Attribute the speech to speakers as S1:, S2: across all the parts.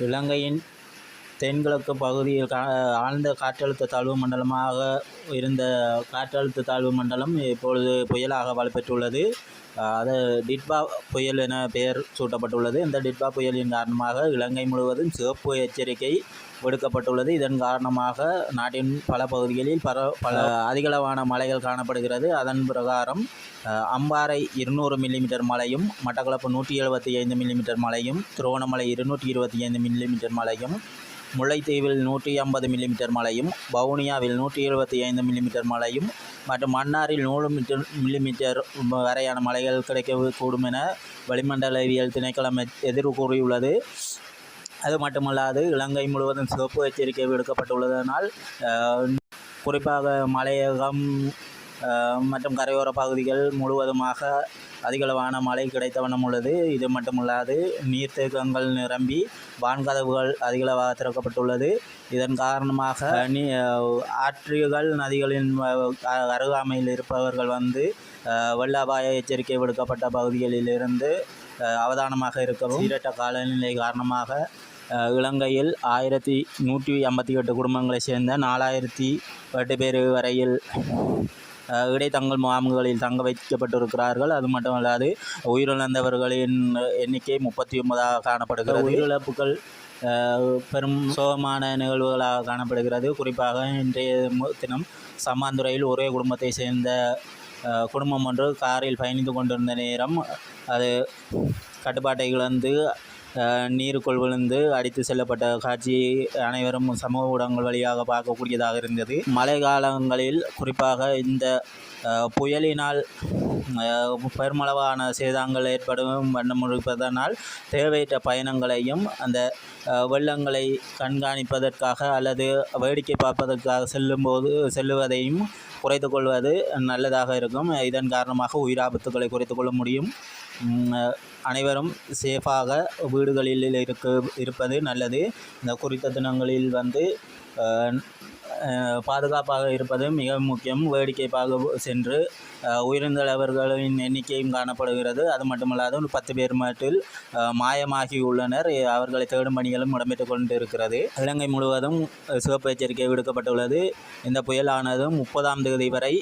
S1: இலங்கையின் தென்கிழக்கு பகுதியில் ஆழ்ந்த காற்றழுத்த தாழ்வு மண்டலமாக இருந்த காற்றழுத்த தாழ்வு மண்டலம் இப்பொழுது புயலாக வலுப்பெற்றுள்ளது. அது டிட்பா புயல் என பெயர் சூட்டப்பட்டுள்ளது. இந்த டிட்பா புயலின் காரணமாக இலங்கை முழுவதும் சிவப்பு எச்சரிக்கை விடுக்கப்பட்டுள்ளது. இதன் காரணமாக நாட்டின் பல பகுதிகளில் பல அதிகளவான மழைகள் காணப்படுகிறது. அதன் பிரகாரம் அம்பாறை 200 மில்லிமீட்டர் மழையும், மட்டக்களப்பு 175 மில்லிமீட்டர் மழையும், திருவோணமலை 225 மில்லிமீட்டர் மழையும், முல்லைத்தீவில் 150 மில்லிமீட்டர் மழையும், வவுனியாவில் 175 மில்லிமீட்டர் மழையும் மற்றும் மன்னாரில் 100 மில்லிமீட்டர் வரையான மழைகள் கிடைக்கக்கூடும் என வளிமண்டலவியல் திணைக்களம் எதிர்வு கூறியுள்ளது. அது மட்டுமல்லாது இலங்கை முழுவதும் சிவப்பு எச்சரிக்கை விடுக்கப்பட்டுள்ளதனால் குறிப்பாக மலையகம் மற்றும் கரையோர பகுதிகள் முழுவதுமாக அதிகளவான மழை கிடைத்த வண்ணம் உள்ளது. இது மட்டுமல்லாது நீர்த்தேக்கங்கள் நிரம்பி வான்கதவுகள் அதிகளவாக திறக்கப்பட்டுள்ளது. இதன் காரணமாக ஆற்றுகள் நதிகளின் அருகாமையில் இருப்பவர்கள் வெள்ள அபாய எச்சரிக்கை விடுக்கப்பட்ட பகுதிகளிலிருந்து அவதானமாக இருக்கவும். சீரற்ற காலநிலை காரணமாக இலங்கையில் 1158 குடும்பங்களைச் சேர்ந்த 4008 பேர் வரையில் இடைத்தங்கல் முகாம்களில் தங்க வைக்கப்பட்டிருக்கிறார்கள். அது மட்டுமல்லாது உயிரிழந்தவர்களின் எண்ணிக்கை 39ஆக காணப்படுகிறது. உயிரிழப்புகள் பெரும் சோகமான நிகழ்வுகளாக காணப்படுகிறது. குறிப்பாக இன்றைய தினம் சம்மாந்துறையில் ஒரே குடும்பத்தை சேர்ந்த குடும்பம் ஒன்று காரில் பயணித்து கொண்டிருந்த நேரம் அது கட்டுப்பாட்டை இழந்து நீருக்குள் விழுந்து அடித்து செல்லப்பட்ட காட்சி அனைவரும் சமூக ஊடகங்கள் வழியாக பார்க்கக்கூடியதாக இருந்தது. மழை காலங்களில் குறிப்பாக இந்த புயலினால் பெருமளவான சேதங்கள் ஏற்படும் வண்ணம் இருப்பதனால் தேவையற்ற பயணங்களையும் அந்த வெள்ளங்களை கண்காணிப்பதற்காக அல்லது வேடிக்கை பார்ப்பதற்காக செல்லுவதையும் குறைத்து கொள்வது நல்லதாக இருக்கும். இதன் காரணமாக உயிராபத்துக்களை குறைத்து கொள்ள முடியும். அனைவரும் சேஃபாக வீடுகளில் இருப்பது நல்லது. இந்த குறித்த தினங்களில் பாதுகாப்பாக இருப்பது மிக முக்கியம். வேடிக்கை பார்க்க சென்று உயிரிழந்தவர்களின் எண்ணிக்கையும் காணப்படுகிறது. அது மட்டுமல்லாது 10 பேர் மட்டும் மாயமாகி உள்ளனர். அவர்களை தேடும் பணிகளும் இடம்பெற்று கொண்டிருக்கிறது. இலங்கை முழுவதும் சிவப்பு எச்சரிக்கை விடுக்கப்பட்டுள்ளது. இந்த புயலானது 30ஆம் தேதி வரை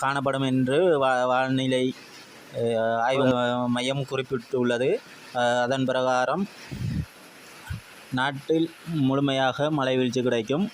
S1: காணப்படும் என்று வானிலை ஆய்வு மையம் குறிப்பிட்டுள்ளது. அதன் பிரகாரம் நாட்டில் முழுமையாக மழை வீழ்ச்சி கிடைக்கும்.